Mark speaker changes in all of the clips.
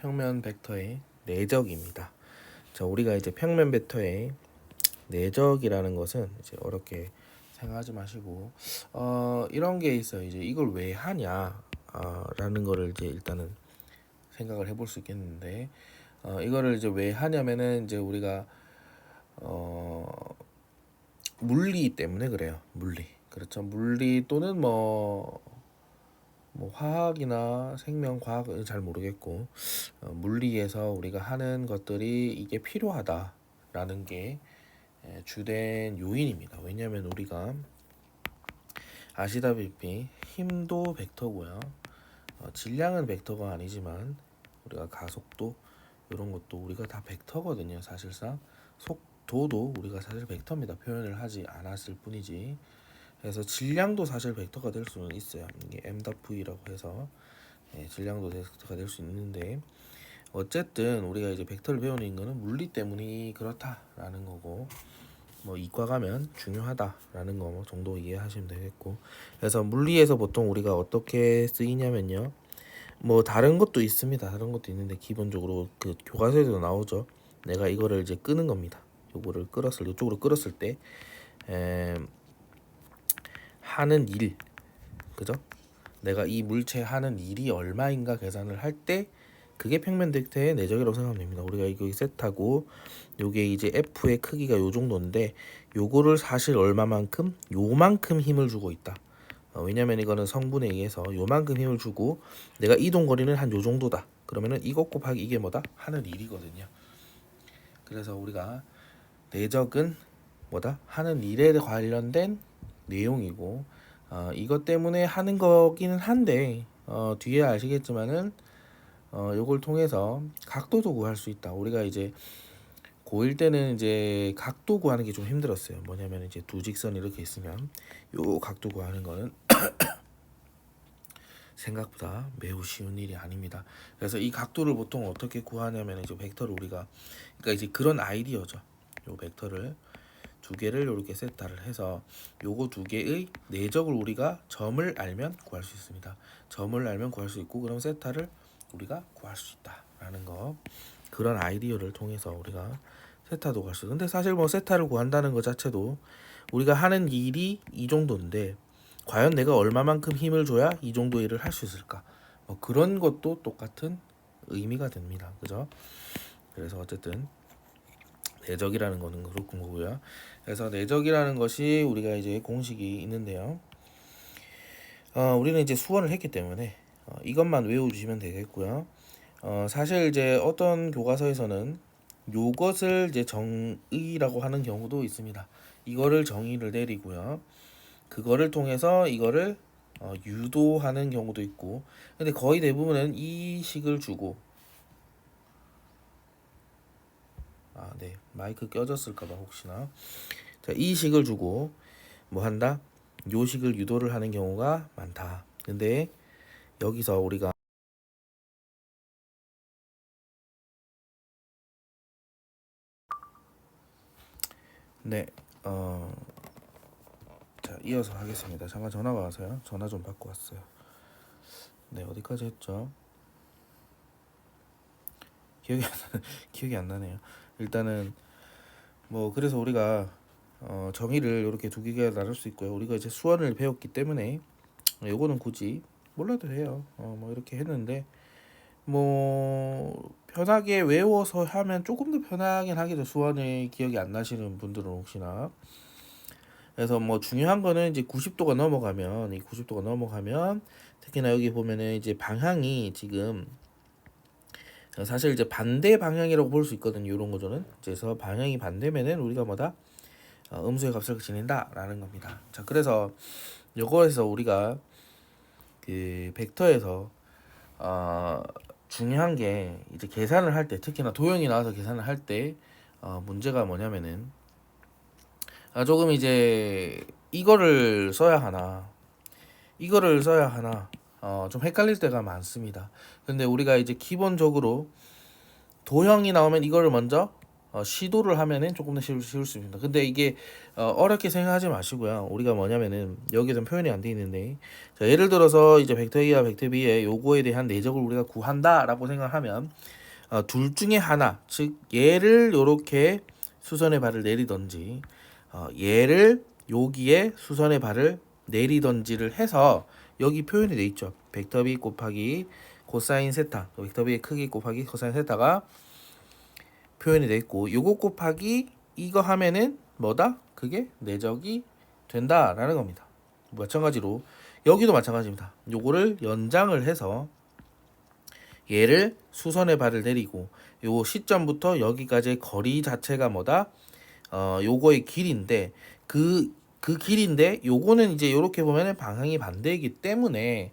Speaker 1: 평면 벡터의 내적입니다. 자, 우리가 이제 평면 벡터의 내적이라는 것은 이제 어렵게 생각하지 마시고 이런 게 있어요. 이제 이걸 왜 하냐 라는 거를 이제 일단은 생각을 해볼 수 있겠는데 이거를 이제 왜 하냐면은 이제 우리가 물리 때문에 그래요. 물리. 그렇죠. 물리 또는 뭐 화학이나 생명 과학은 잘 모르겠고 물리에서 우리가 하는 것들이 이게 필요하다라는 게 주된 요인입니다. 왜냐하면 우리가 아시다시피 힘도 벡터고요. 질량은 벡터가 아니지만 우리가 가속도 이런 것도 우리가 다 벡터거든요. 사실상 속도도 우리가 사실 벡터입니다. 표현을 하지 않았을 뿐이지. 그래서 질량도 사실 벡터가 될 수는 있어요. 이게 m.v라고 해서 질량도 벡터가 될 수 있는데 어쨌든 우리가 이제 벡터를 배우는 거는 물리 때문이 그렇다라는 거고 뭐 이과 가면 중요하다라는 거 정도 이해하시면 되겠고 그래서 물리에서 보통 우리가 어떻게 쓰이냐면요. 뭐 다른 것도 있습니다. 다른 것도 있는데 기본적으로 그 교과서에도 나오죠. 내가 이거를 이제 끄는 겁니다. 요거를 이쪽으로 끌었을 때 하는 일, 그죠? 내가 이 물체 하는 일이 얼마인가 계산을 할 때 그게 평면 벡터의 내적이라고 생각하면 됩니다. 우리가 이거 세트하고 요게 이제 F의 크기가 요 정도인데 요거를 사실 얼마만큼? 요만큼 힘을 주고 있다. 왜냐면 이거는 성분에 의해서 요만큼 힘을 주고 내가 이동 거리는 한 요 정도다. 그러면은 이것 곱하기 이게 뭐다? 하는 일이거든요. 그래서 우리가 내적은 뭐다? 하는 일에 관련된 내용이고 이것 때문에 하는 거기는 한데 뒤에 아시겠지만은 요걸 통해서 각도도 구할 수 있다. 우리가 이제 고1 때는 이제 각도 구하는 게 좀 힘들었어요. 뭐냐면 이제 두 직선이 이렇게 있으면 요 각도 구하는 거는 생각보다 매우 쉬운 일이 아닙니다. 그래서 이 각도를 보통 어떻게 구하냐면 이제 벡터를 우리가 그러니까 이제 그런 아이디어죠. 요 벡터를 두 개를 이렇게 세타를 해서 요거 두 개의 내적을 우리가 점을 알면 구할 수 있습니다. 점을 알면 구할 수 있고 그럼 세타를 우리가 구할 수 있다라는 거 그런 아이디어를 통해서 우리가 세타도 구할 수 있어요. 근데 사실 뭐 세타를 구한다는 것 자체도 우리가 하는 일이 이 정도인데 과연 내가 얼마만큼 힘을 줘야 이 정도 일을 할 수 있을까? 뭐 그런 것도 똑같은 의미가 됩니다. 그죠? 그래서 어쨌든 내적이라는 거는 그런 거고요. 그래서 내적이라는 것이 우리가 이제 공식이 있는데요. 우리는 이제 수원을 했기 때문에 이것만 외워주시면 되겠고요. 사실 이제 어떤 교과서에서는 요것을 이제 정의라고 하는 경우도 있습니다. 이거를 정의를 내리고요. 그거를 통해서 이거를 유도하는 경우도 있고 근데 거의 대부분은 이 식을 주고 네 마이크 껴졌을까봐 혹시나 자, 이 식을 주고 뭐 한다? 요 식을 유도를 하는 경우가 많다. 근데 여기서 우리가 네 자 이어서 하겠습니다. 잠깐 전화가 와서요. 전화 좀 받고 왔어요. 네 어디까지 했죠? 기억이 안 나네요. 일단은 뭐 그래서 우리가 정의를 이렇게 두 개가 나눌 수 있고요. 우리가 이제 수원을 배웠기 때문에 요거는 굳이 몰라도 돼요. 뭐 이렇게 했는데 뭐 편하게 외워서 하면 조금 더 편하긴 하겠죠. 수원이 기억이 안 나시는 분들은 혹시나. 그래서 뭐 중요한 거는 이제 90도가 넘어가면 이 90도가 넘어가면 특히나 여기 보면은 이제 방향이 지금 사실 이제 반대 방향이라고 볼 수 있거든요. 이런 거는 그래서 방향이 반대면은 우리가 뭐다 음수의 값을 지낸다라는 겁니다. 자 그래서 요거에서 우리가 그 벡터에서 중요한 게 이제 계산을 할 때 특히나 도형이 나와서 계산을 할 때 문제가 뭐냐면은 조금 이제 이거를 써야 하나 좀 헷갈릴 때가 많습니다. 근데 우리가 이제 기본적으로 도형이 나오면 이거를 먼저 시도를 하면은 조금 더 쉬울 수 있습니다. 근데 이게 어렵게 생각하지 마시고요. 우리가 뭐냐면은 여기에선 표현이 안 돼 있는데, 자, 예를 들어서 이제 벡터 A와 벡터 B의 요거에 대한 내적을 우리가 구한다라고 생각하면 둘 중에 하나, 즉 얘를 요렇게 수선의 발을 내리던지 얘를 여기에 수선의 발을 내리던지를 해서 여기 표현이 돼 있죠. 벡터 B 곱하기 코사인 세타, 벡터 B의 크기 곱하기 코사인 세타가 표현이 돼 있고, 요거 곱하기 이거 하면은 뭐다? 그게 내적이 된다라는 겁니다. 마찬가지로 여기도 마찬가지입니다. 요거를 연장을 해서 얘를 수선의 발을 내리고 요 시점부터 여기까지의 거리 자체가 뭐다? 요거의 길인데 그 길인데 요거는 이제 요렇게 보면은 방향이 반대이기 때문에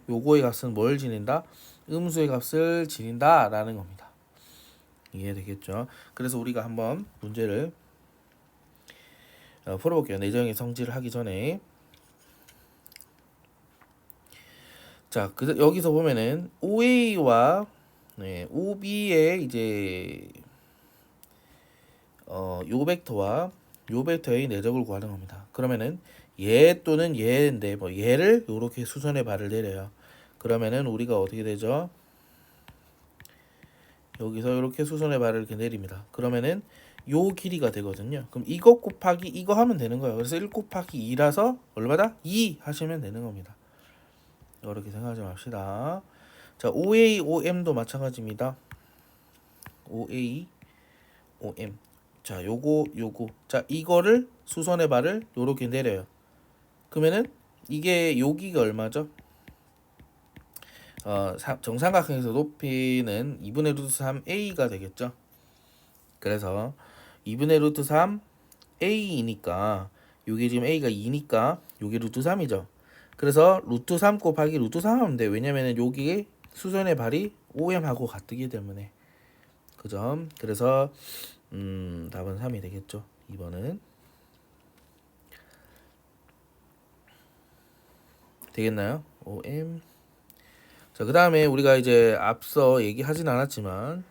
Speaker 1: 요거의 값은 뭘 지닌다? 음수의 값을 지닌다라는 겁니다. 이해되겠죠? 그래서 우리가 한번 문제를 풀어볼게요. 내정의 성질을 하기 전에. 자, 여기서 보면은 OA와 OB의 이제 요 벡터와 요 벡터의 내적을 구하는 겁니다. 그러면은 얘 또는 얘인데 뭐 얘를 요렇게 수선의 발을 내려요. 그러면은 우리가 어떻게 되죠? 여기서 이렇게 수선의 발을 이렇게 내립니다. 그러면은 요 길이가 되거든요. 그럼 이거 곱하기 이거 하면 되는 거예요. 그래서 1 곱하기 2라서 얼마다? 2 하시면 되는 겁니다. 이렇게 생각하지 맙시다. 자, OA, OM도 마찬가지입니다. OA, OM. 자, 요거. 자, 이거를 수선의 발을 요렇게 내려요. 그러면은 이게 여기가 얼마죠? 정삼각형에서 높이는 2분의 루트 3a가 되겠죠. 그래서 2분의 루트 3 a이니까 요게 지금 a가 2니까 요게 루트 3이죠. 그래서 루트 3 곱하기 루트 3 하면 돼. 왜냐면은 여기에 수선의 발이 OM하고 같기 때문에. 그죠? 그래서 답은 3이 되겠죠. 2번은 되겠나요? OM. 자, 그 다음에 우리가 이제 앞서 얘기하진 않았지만,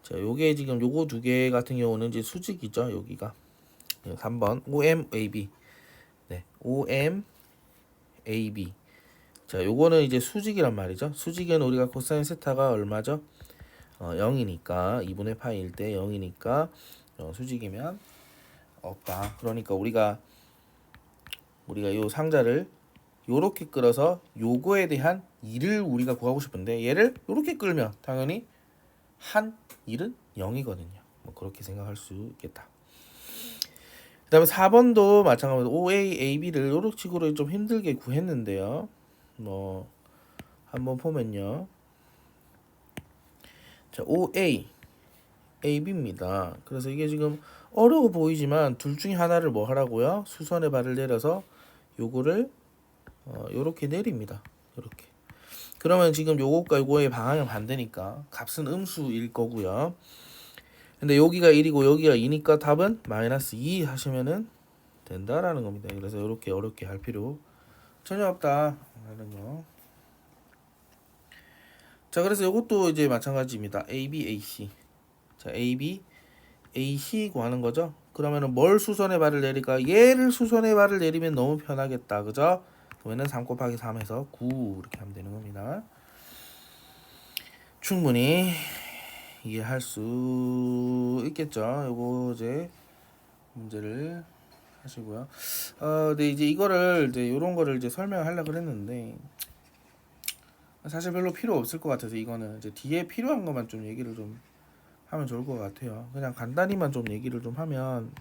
Speaker 1: 자, 요게 지금 요거 두 개 같은 경우는 이제 수직이죠. 여기가 3번 OMAB. 네, OMAB. 자, 요거는 이제 수직이란 말이죠. 수직은 우리가 코사인 세타가 얼마죠? 0이니까 2분의 파이일 때 0이니까 수직이면 없다. 그러니까 우리가 요 상자를 요렇게 끌어서 요거에 대한 2를 우리가 구하고 싶은데 얘를 요렇게 끌면 당연히 한 1은 0이거든요. 뭐 그렇게 생각할 수 있겠다. 그 다음에 4번도 마찬가지로 OA, AB를 요렇게 식으로 좀 힘들게 구했는데요. 뭐 한번 보면요. 자, OA, AB입니다. 그래서 이게 지금 어려워 보이지만 둘 중에 하나를 뭐 하라고요? 수선의 발을 내려서 요거를 요렇게 내립니다. 요렇게. 그러면 지금 요것과 요거의 방향은 반대니까 값은 음수일 거고요. 근데 여기가 1이고 여기가 2니까 답은 마이너스 2 하시면은 된다라는 겁니다. 그래서 이렇게 어렵게 할 필요 전혀 없다 라는 거. 자, 그래서 이것도 이제 마찬가지입니다. AB, AC. 자, AB, AC 구하는 거죠. 그러면은 뭘 수선의 발을 내릴까? 얘를 수선의 발을 내리면 너무 편하겠다. 그죠? 그러면은 3 곱하기 3에서 9 이렇게 하면 되는 겁니다. 충분히 이해할 수 있겠죠. 요거 이제 문제를 하시고요. 근데 이제 이거를 이제 요런 거를 이제 설명하려고 그랬는데 사실 별로 필요 없을 것 같아서 이거는 이제 뒤에 필요한 것만 좀 얘기를 좀 하면 좋을 것 같아요. 그냥 간단히만 좀 얘기를 좀 하면,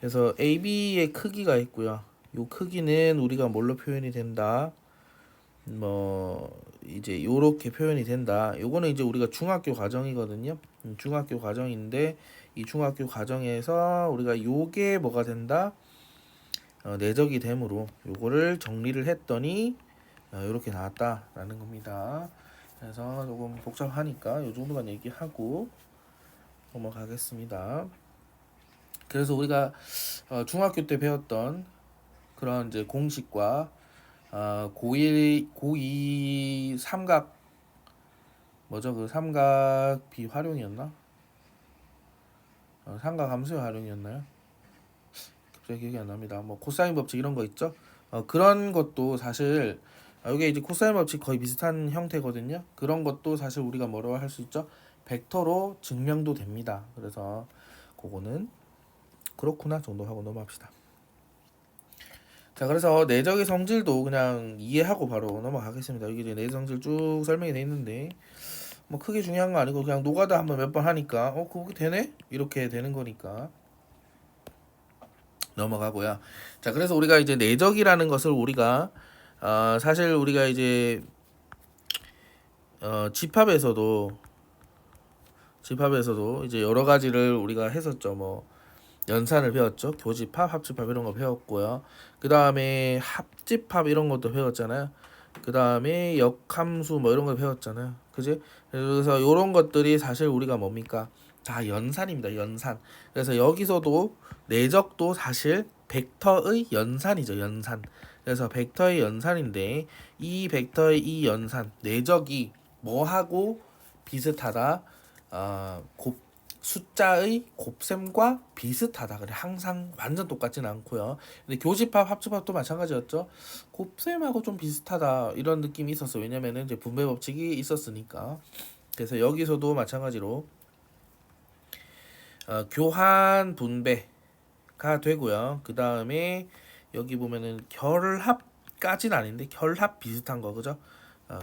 Speaker 1: 그래서 AB의 크기가 있고요. 요 크기는 우리가 뭘로 표현이 된다? 뭐 이제 요렇게 표현이 된다. 요거는 이제 우리가 중학교 과정이거든요. 중학교 과정인데 이 중학교 과정에서 우리가 요게 뭐가 된다? 내적이 되므로 요거를 정리를 했더니 요렇게 나왔다라는 겁니다. 그래서 조금 복잡하니까 요 정도만 얘기하고 넘어가겠습니다. 그래서 우리가 중학교 때 배웠던 그런 이제 공식과 고2 삼각 뭐죠? 그 삼각 비활용이었나? 삼각 함수의 활용이었나요? 갑자기 기억이 안 납니다. 뭐 코사인 법칙 이런 거 있죠? 그런 것도 사실 이게 이제 코사인 법칙 거의 비슷한 형태거든요. 그런 것도 사실 우리가 뭐라고 할 수 있죠? 벡터로 증명도 됩니다. 그래서 그거는 그렇구나 정도 하고 넘어갑시다. 자, 그래서 내적의 성질도 그냥 이해하고 바로 넘어가겠습니다. 여기 이제 내적 성질 쭉 설명이 돼 있는데 뭐 크게 중요한 거 아니고 그냥 노가다 한번 몇 번 하니까 그게 되네? 이렇게 되는 거니까 넘어가고요. 자, 그래서 우리가 이제 내적이라는 것을 우리가 사실 우리가 이제 집합에서도 이제 여러 가지를 우리가 했었죠. 뭐 연산을 배웠죠. 교집합, 합집합 이런 거 배웠고요. 그 다음에 합집합 이런 것도 배웠잖아요. 그 다음에 역함수 뭐 이런 거 배웠잖아요. 그지? 그래서 이런 것들이 사실 우리가 뭡니까? 다 연산입니다. 연산. 그래서 여기서도 내적도 사실 벡터의 연산이죠. 연산. 그래서 벡터의 연산인데 이 벡터의 이 연산, 내적이 뭐하고 비슷하다? 숫자의 곱셈과 비슷하다. 그래 항상 완전 똑같진 않고요. 근데 교집합, 합집합도 마찬가지였죠. 곱셈하고 좀 비슷하다 이런 느낌이 있었어요. 왜냐면은 이제 분배 법칙이 있었으니까. 그래서 여기서도 마찬가지로 교환 분배가 되고요. 그 다음에 여기 보면은 결합까지는 아닌데 결합 비슷한 거 그죠?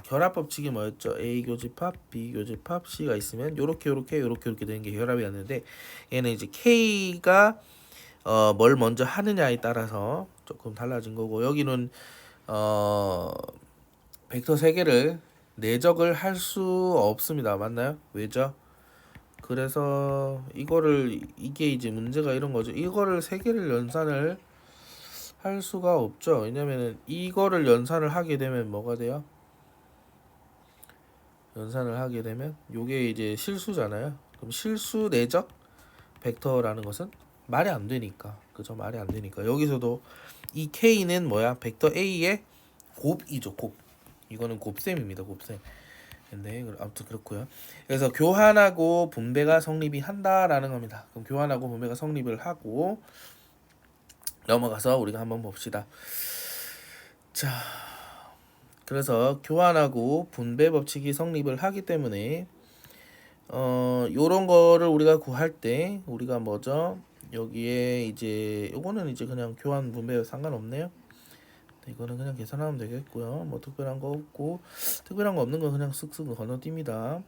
Speaker 1: 결합 법칙이 뭐였죠? A 교집합, B 교집합, C가 있으면 요렇게 되는 게 결합이었는데 얘는 이제 K가 뭘 먼저 하느냐에 따라서 조금 달라진 거고 여기는 벡터 3개를 내적을 할 수 없습니다. 맞나요? 왜죠? 그래서 이게 이제 문제가 이런 거죠. 이거를 3개를 연산을 할 수가 없죠. 왜냐면은 이거를 연산을 하게 되면 뭐가 돼요? 연산을 하게 되면 요게 이제 실수잖아요. 그럼 실수 내적 벡터라는 것은 말이 안 되니까. 그죠? 말이 안 되니까. 여기서도 이 K는 뭐야? 벡터 A의 곱이죠. 곱. 이거는 곱셈입니다. 곱셈. 근데 아무튼 그렇고요. 그래서 교환하고 분배가 성립이 한다라는 겁니다. 그럼 교환하고 분배가 성립을 하고 넘어가서 우리가 한번 봅시다. 자, 그래서 교환하고 분배 법칙이 성립을 하기 때문에 요런 거를 우리가 구할 때 우리가 뭐죠? 여기에 이제 요거는 이제 그냥 교환 분배 상관없네요. 이거는 그냥 계산하면 되겠고요. 뭐 특별한 거 없고 특별한 거 없는 거 그냥 쓱쓱 건너뜁니다.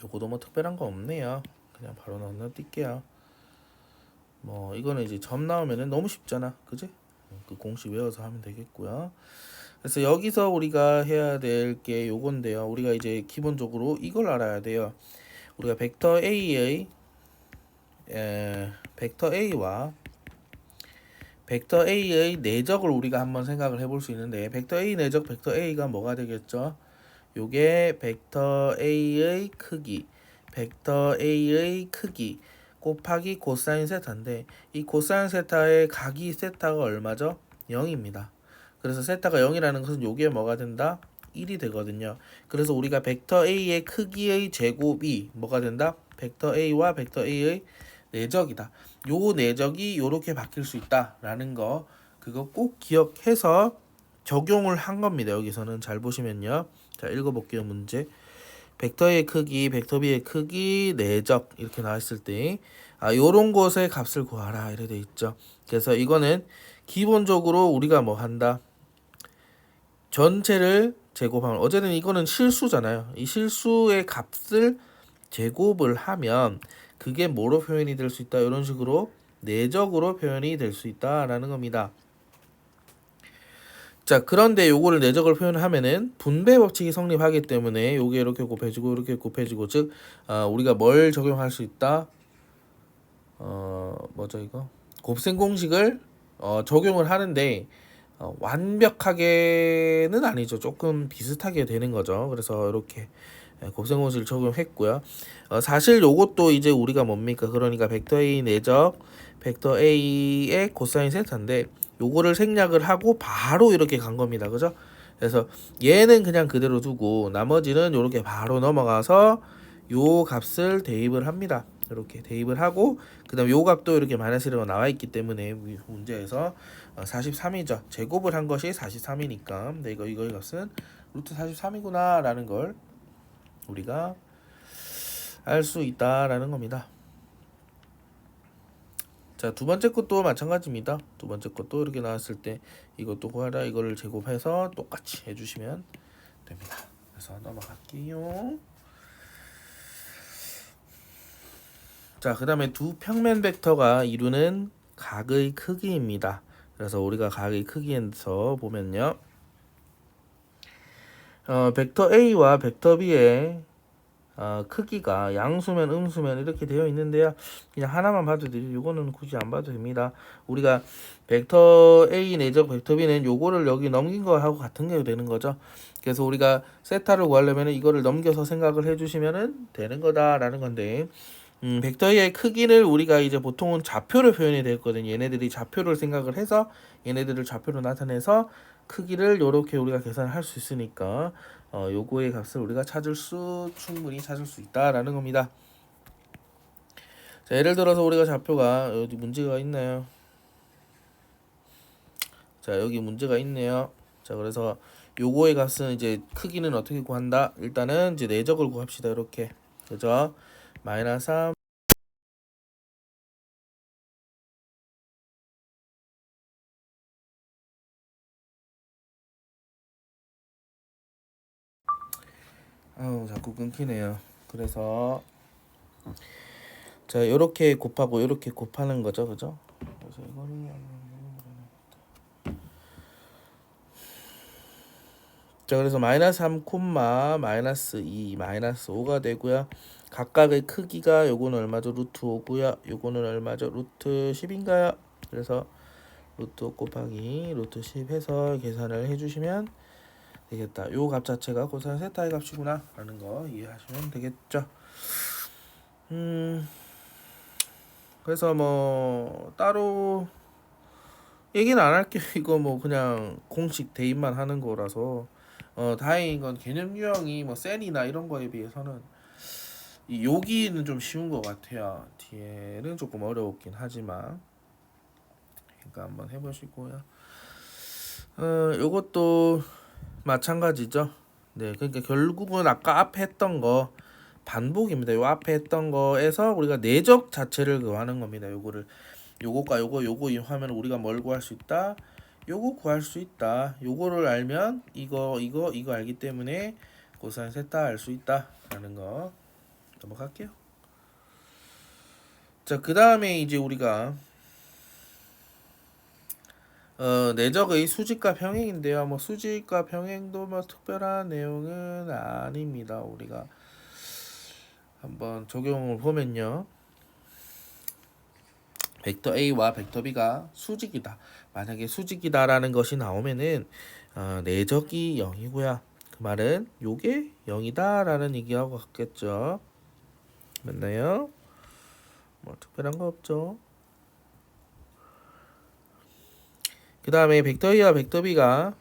Speaker 1: 요거도 뭐 특별한 거 없네요. 그냥 바로 건너뛸게요. 뭐 이거는 이제 점 나오면은 너무 쉽잖아, 그지? 그 공식 외워서 하면 되겠고요. 그래서 여기서 우리가 해야 될 게 요건데요. 우리가 이제 기본적으로 이걸 알아야 돼요. 우리가 벡터 A의 벡터 A와 벡터 A의 내적을 우리가 한번 생각을 해볼 수 있는데 벡터 A 내적 벡터 A가 뭐가 되겠죠? 요게 벡터 A의 크기 벡터 A의 크기 곱하기 코사인 세타인데 이 코사인 세타의 각이 세타가 얼마죠? 0입니다. 그래서 세타가 0이라는 것은 요게 뭐가 된다? 1이 되거든요. 그래서 우리가 벡터 A의 크기의 제곱이 뭐가 된다? 벡터 A와 벡터 A의 내적이다. 요 내적이 요렇게 바뀔 수 있다라는 거 그거 꼭 기억해서 적용을 한 겁니다. 여기서는 잘 보시면요. 자, 읽어볼게요. 문제. 벡터의 크기, 벡터 B의 크기, 내적 이렇게 나왔을 때 요런 곳의 값을 구하라 이렇게 돼 있죠. 그래서 이거는 기본적으로 우리가 뭐 한다? 전체를 제곱하면 어제는 이거는 실수잖아요. 이 실수의 값을 제곱을 하면 그게 뭐로 표현이 될 수 있다? 이런 식으로 내적으로 표현이 될 수 있다라는 겁니다. 자, 그런데 요거를 내적을 표현하면은 분배 법칙이 성립하기 때문에 요게 이렇게 곱해지고 이렇게 곱해지고 즉 우리가 뭘 적용할 수 있다? 뭐죠 이거? 곱셈 공식을 적용을 하는데 완벽하게는 아니죠. 조금 비슷하게 되는 거죠. 그래서 이렇게 곱셈 공식을 적용했고요. 사실 요것도 이제 우리가 뭡니까? 그러니까 벡터 A 내적 벡터 A의 코사인 세타인데 요거를 생략을 하고 바로 이렇게 간 겁니다. 그죠? 그래서 얘는 그냥 그대로 두고 나머지는 이렇게 바로 넘어가서 요 값을 대입을 합니다. 이렇게 대입을 하고 그다음 요 값도 이렇게 마이너스로 나와 있기 때문에 문제에서 43이죠. 제곱을 한 것이 43이니까 근데 이거의 값은 루트 43이구나 라는 걸 우리가 알 수 있다라는 겁니다. 자, 두 번째 것도 마찬가지입니다. 두 번째 것도 이렇게 나왔을 때 이것도 구하라 이거를 제곱해서 똑같이 해주시면 됩니다. 그래서 넘어갈게요. 자, 그 다음에 두 평면 벡터가 이루는 각의 크기입니다. 그래서 우리가 각의 크기에서 보면요. 벡터 A와 벡터 B의 크기가 양수면 음수면 이렇게 되어 있는데요. 그냥 하나만 봐도 돼요. 이거는 굳이 안 봐도 됩니다. 우리가 벡터 A 내적 벡터 B는 요거를 여기 넘긴 거하고 같은 게 되는 거죠. 그래서 우리가 세타를 구하려면 이거를 넘겨서 생각을 해주시면 되는 거다라는 건데 벡터의 크기를 우리가 이제 보통은 좌표를 표현이 되었거든요. 얘네들이 좌표를 생각을 해서 얘네들을 좌표로 나타내서 크기를 요렇게 우리가 계산을 할 수 있으니까 요거의 값을 우리가 충분히 찾을 수 있다라는 겁니다. 자, 예를 들어서 우리가 좌표가 어디 문제가 있나요? 자, 여기 문제가 있네요. 자, 그래서 요거의 값은 이제 크기는 어떻게 구한다? 일단은 이제 내적을 구합시다. 이렇게. 그죠? 마이너스 3 자꾸 끊기네요. 그래서 자, 요렇게 곱하고 요렇게 곱하는 거죠. 그죠? 그래서 이거는 자, 그래서 마이너스 3 콤마 마이너스 2 마이너스 5가 되고요. 각각의 크기가 요거는 얼마죠? 루트 5고요. 요거는 얼마죠? 루트 10인가요? 그래서 루트 5 곱하기 루트 10 해서 계산을 해주시면 되겠다. 요 값 자체가 코사인 세타의 값이구나 라는 거 이해하시면 되겠죠. 그래서 뭐 따로 얘기는 안 할게요. 이거 뭐 그냥 공식 대입만 하는 거라서 다행인 건 개념 유형이 뭐 셀이나 이런 거에 비해서는 이 여기는 좀 쉬운 것 같아요. 뒤에는 조금 어려웠긴 하지만 그러니까 한번 해보시고요. 요것도 마찬가지죠. 네, 그러니까 결국은 아까 앞에 했던 거 반복입니다. 요 앞에 했던 거에서 우리가 내적 자체를 구하는 겁니다. 요거를 요거과 요거 하면 우리가 뭘 구할 수 있다? 요거 구할 수 있다. 요거를 알면 이거 알기 때문에 코사인 세타 알 수 있다라는 거 넘어갈게요. 자, 그 다음에 이제 우리가 내적의 수직과 평행인데요. 뭐 수직과 평행도 뭐 특별한 내용은 아닙니다. 우리가 한번 적용을 보면요. 벡터 A와 벡터 B가 수직이다. 만약에 수직이다라는 것이 나오면은 내적이 0이고요. 그 말은 요게 0이다라는 얘기하고 같겠죠. 맞나요? 뭐 특별한 거 없죠. 그 다음에 벡터 A와 벡터 B가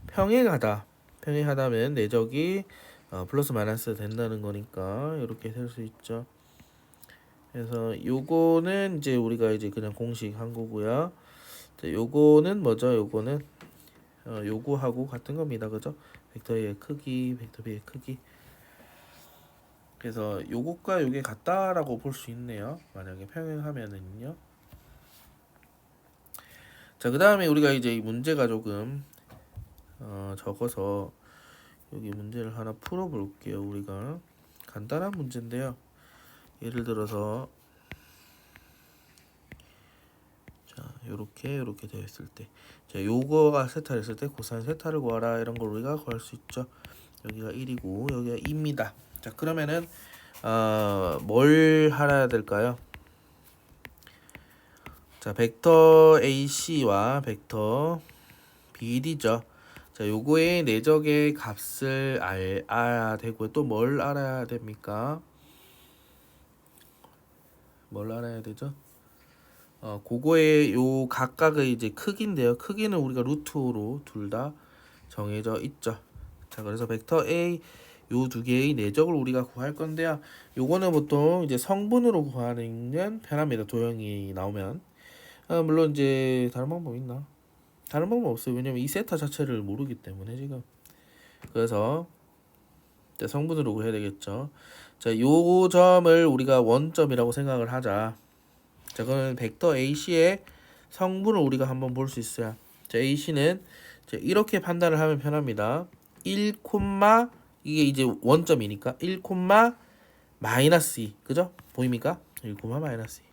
Speaker 1: 평행하다. 평행하다면 내적이 플러스 마이너스 된다는 거니까 이렇게 될 수 있죠. 그래서 요거는 이제 우리가 이제 그냥 공식 한 거고요. 요거는 뭐죠? 요거는 요거하고 같은 겁니다. 그죠? 벡터의 크기, 벡터 B의 크기. 그래서 요것과 요게 같다라고 볼 수 있네요. 만약에 평행하면은요. 자, 그 다음에 우리가 이제 이 문제가 조금 적어서 여기 문제를 하나 풀어볼게요. 우리가 간단한 문제인데요. 예를 들어서 자, 요렇게 되어 있을 때, 자, 요거가 세타를 했을 때 코사인 세타를 구하라 이런 걸 우리가 구할 수 있죠. 여기가 1이고 여기가 2입니다. 자, 그러면은 뭘 알아야 될까요? 자, 벡터 AC와 벡터 BD죠. 자, 요거의 내적의 값을 알아야 되고 또 뭘 알아야 됩니까? 뭘 알아야 되죠? 그거의 요 각각의 이제 크기인데요. 크기는 우리가 루트 5로 둘 다 정해져 있죠. 자, 그래서 벡터 A 요 두 개의 내적을 우리가 구할 건데요. 요거는 보통 이제 성분으로 구하는 편합니다. 도형이 나오면. 물론 이제 다른 방법 있나? 다른 방법 없어요. 왜냐면 이 세타 자체를 모르기 때문에 지금. 그래서 이제 성분으로 구해야 되겠죠. 자, 요 점을 우리가 원점이라고 생각을 하자. 자, 그러면 벡터 AC의 성분을 우리가 한번 볼 수 있어요. 자, AC는 이렇게 판단을 하면 편합니다. 1, 이게 이제 원점이니까 1, 마이너스 2. 그죠? 보입니까? 1, 마이너스 2.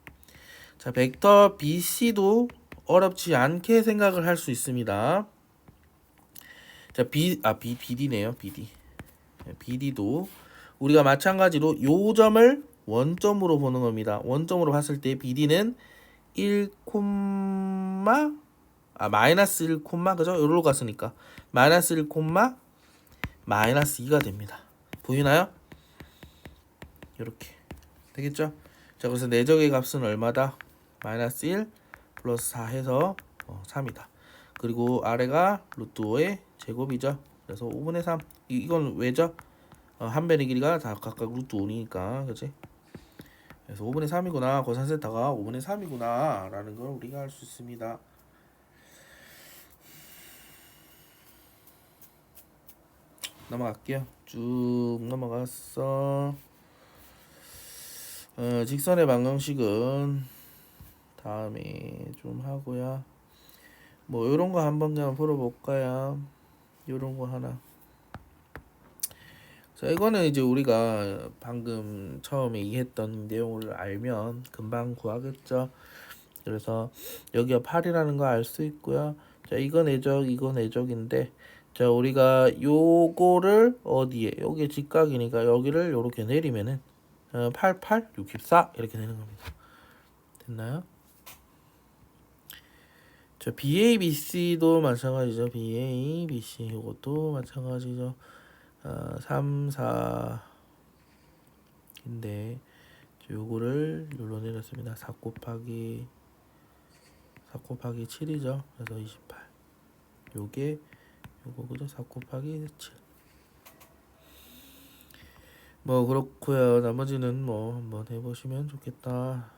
Speaker 1: 자, 벡터 BC도 어렵지 않게 생각을 할 수 있습니다. 자, BD네요. BD도 우리가 마찬가지로 요 점을 원점으로 보는 겁니다. 원점으로 봤을 때 BD는 1, 마이너스 1, 그죠? 요로 갔으니까 마이너스 1, 마이너스 2가 됩니다. 보이나요? 이렇게 되겠죠? 자, 그래서 내적의 값은 얼마다? 마이너스 1 플러스 4 해서 3이다. 그리고 아래가 루트 5의 제곱이죠. 그래서 5분의 3. 이건 왜죠? 한 변의 길이가 다 각각 루트 5니까, 그치? 그래서 5분의 3이구나. 거산 세타가 5분의 3이구나. 라는 걸 우리가 알 수 있습니다. 넘어갈게요. 쭉 넘어갔어. 직선의 방정식은 다음에 좀 하고요. 뭐 요런 거 한번 그냥 풀어볼까요? 요런 거 하나. 자, 이거는 이제 우리가 방금 처음에 이해했던 내용을 알면 금방 구하겠죠. 그래서 여기가 8이라는 거 알 수 있고요. 자, 이거 내적, 이거 내적인데, 자, 우리가 요거를 어디에, 여기 직각이니까 여기를 요렇게 내리면은 8, 64 이렇게 되는 겁니다. 됐나요? 자, BABC도 마찬가지죠. BABC 이것도 마찬가지죠. 3, 4인데 요거를 요로 내렸습니다. 4 곱하기 7이죠. 그래서 28. 요게 요거 그죠? 4 곱하기 7. 뭐 그렇고요. 나머지는 뭐 한번 해보시면 좋겠다.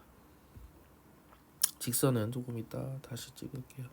Speaker 1: 직선은 조금 이따 다시 찍을게요.